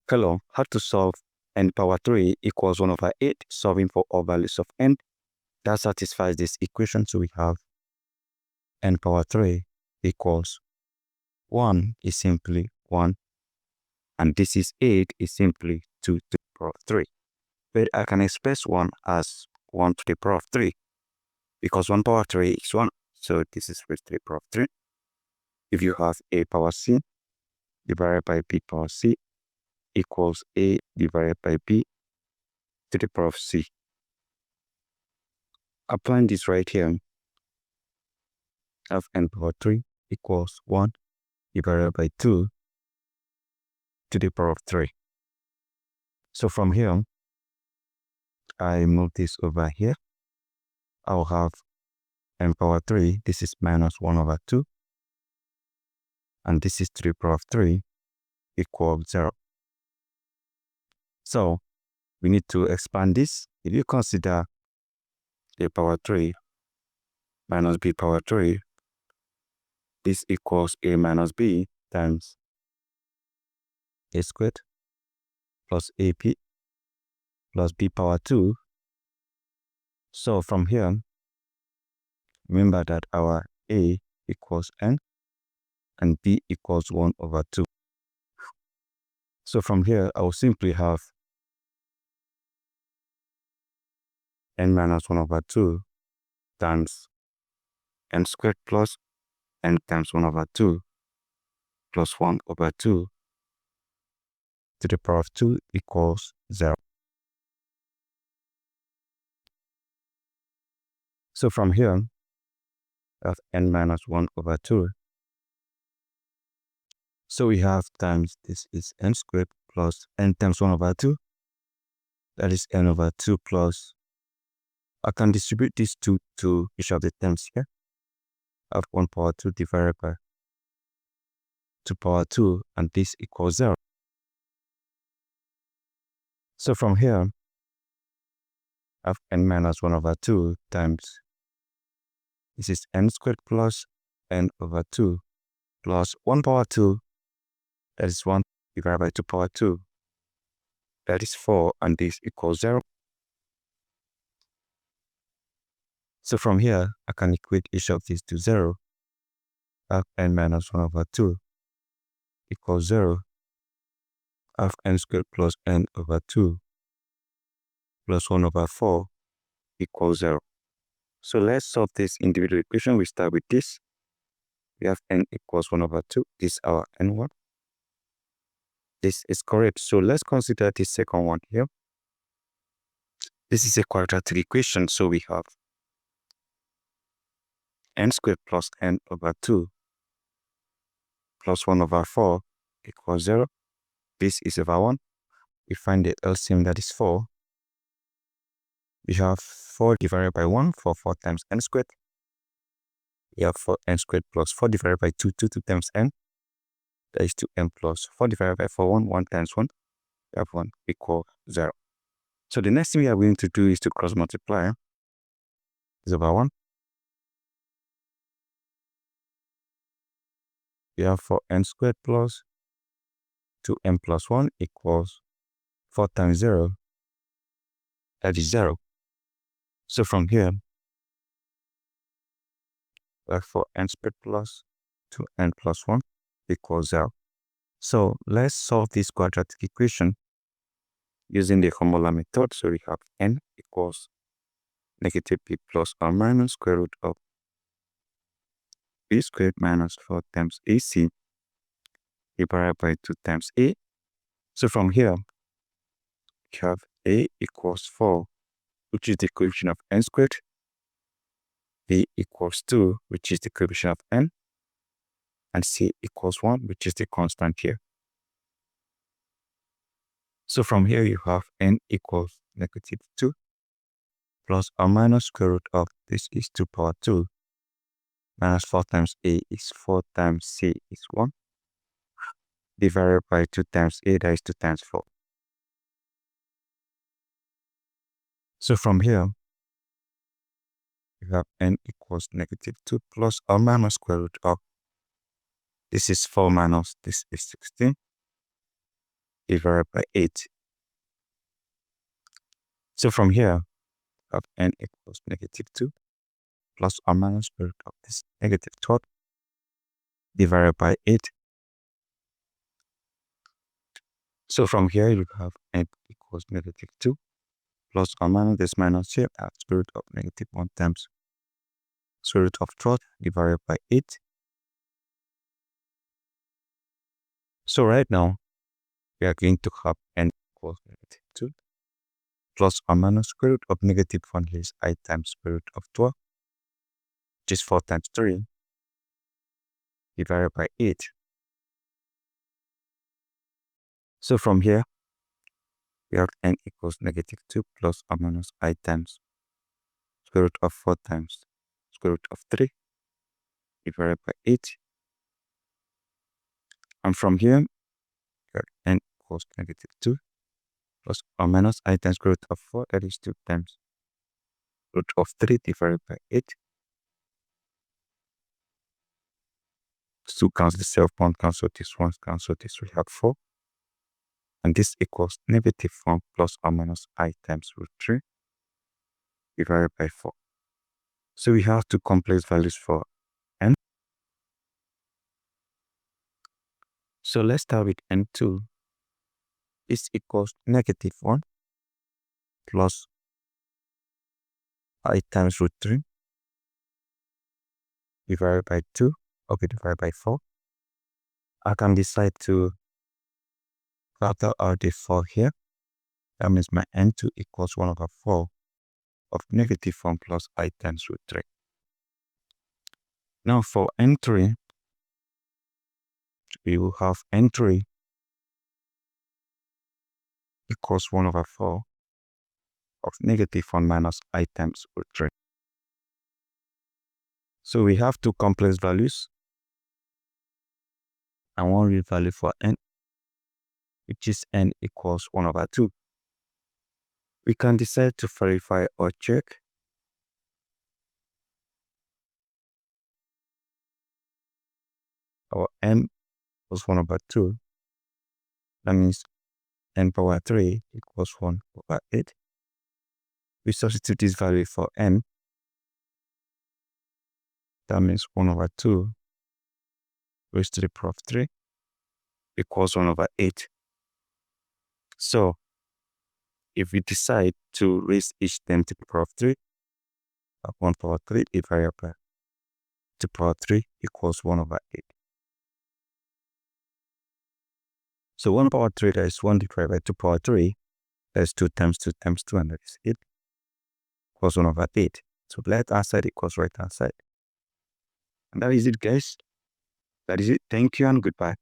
Hello, how to solve n power 3 equals 1 over 8, solving for all values of n. That satisfies this equation. So we have n power 3 equals 1 is simply 1, and this is 8 is simply 2 to the power of 3. But I can express 1 as 1 to the power of 3 because 1 power 3 is 1. So this is raised to the power of 3. If you have a power c divided by b power c equals a divided by b to the power of c. Applying this right here, of n power 3 equals 1 divided by 2 to the power of 3. So from here, I move this over here. I'll have n power 3, this is minus 1 over 2, and this is to the power of 3 equals 0. So we need to expand this. If you consider a power 3 minus b power 3, this equals a minus b times a squared plus ap plus b power 2. So from here, remember that our a equals n and b equals 1 over 2. So from here, I will simply have n minus 1 over 2 times n squared plus n times 1 over 2 plus 1 over 2 to the power of 2 equals 0. So from here, I have n minus 1 over 2. So we have times this is n squared plus n times 1 over 2. That is n over 2 plus, I can distribute these 2 to each of the terms here. I have 1 power 2 divided by 2 power 2, and this equals 0. So from here, I have n minus 1 over 2 times, this is n squared plus n over 2 plus 1 power 2, that is 1 divided by 2 power 2, that is 4, and this equals 0. So from here, I can equate each of these to 0. I have n minus 1 over 2 equals 0. I have n squared plus n over 2 plus 1 over 4 equals 0. So let's solve this individual equation. We start with this. We have n equals 1 over 2. This is our n1. This is correct. So let's consider the second one here. This is a quadratic equation. So we have n squared plus n over 2 plus 1 over 4 equals 0. This is over 1. We find the LCM, that is 4. We have 4 divided by 1 for 4 times n squared. We have 4n squared plus 4 divided by 2 times n. That is 2n plus 4 divided by 4, 1 times 1. We have 1 equal 0. So the next thing we are going to do is to cross multiply. Is over 1. We have 4n squared plus 2n plus 1 equals 4 times 0. That is 0. So from here, we have 4n squared plus 2n plus 1 equals 0. So let's solve this quadratic equation using the formula method. So we have n equals negative b plus or minus square root of b squared minus 4 times ac divided by 2 times a. So from here, we have a equals 4, which is the coefficient of n squared. b equals 2, which is the coefficient of n. And c equals 1, which is the constant here. So from here, you have n equals negative 2 plus or minus square root of, this is 2 power 2 minus 4 times a is 4 times c is 1 divided by 2 times a, that is 2 times 4. So from here, you have n equals negative 2 plus or minus square root of, this is 4 minus, this is 16 divided by 8. So from here, we have n equals -2 plus or minus square root of this -12 divided by 8. So from here, you have n equals -2 plus or minus this minus here at square root of -1 times square root of 12 divided by 8. So right now, we are going to have n equals -2 plus or minus square root of -1 is I times square root of 12, which is 4 times 3 divided by 8. So from here, we have n equals -2 plus or minus I times square root of 4 times square root of 3 divided by 8. And from here, we have n equals -2 plus or minus I times square root of 4, that is 2 times root of 3 divided by 8. So cancel the self one, cancel this one, cancel this, we have 4. And this equals -1 plus or minus I times root 3 divided by 4. So we have two complex values for n. So let's start with n2. This equals -1 plus I times root 3 divided by 2, okay, divided by 4. I can decide to factor out the 4 here. That means my n2 equals 1 over 4 of -1 plus I times root 3. Now for n3, we will have n3 equals 1 over 4 of -1 minus I times root 3. So we have two complex values and one real value for n, which is n equals 1 over 2. We can decide to verify or check. Our n equals 1 over 2. That means n power 3 equals 1 over 8. We substitute this value for n. That means 1 over 2 raised to the power of 3 equals 1 over 8. So if we decide to raise each term to the power of 3, 1 power 3 divided by the power 3 equals 1 over 8. So 1 power 3, that is 1 divided by 2 power 3, that is 2 times 2 times 2, and that is 8, equals 1 over 8. So left hand side equals right hand side. And that is it, guys. That is it. Thank you and goodbye.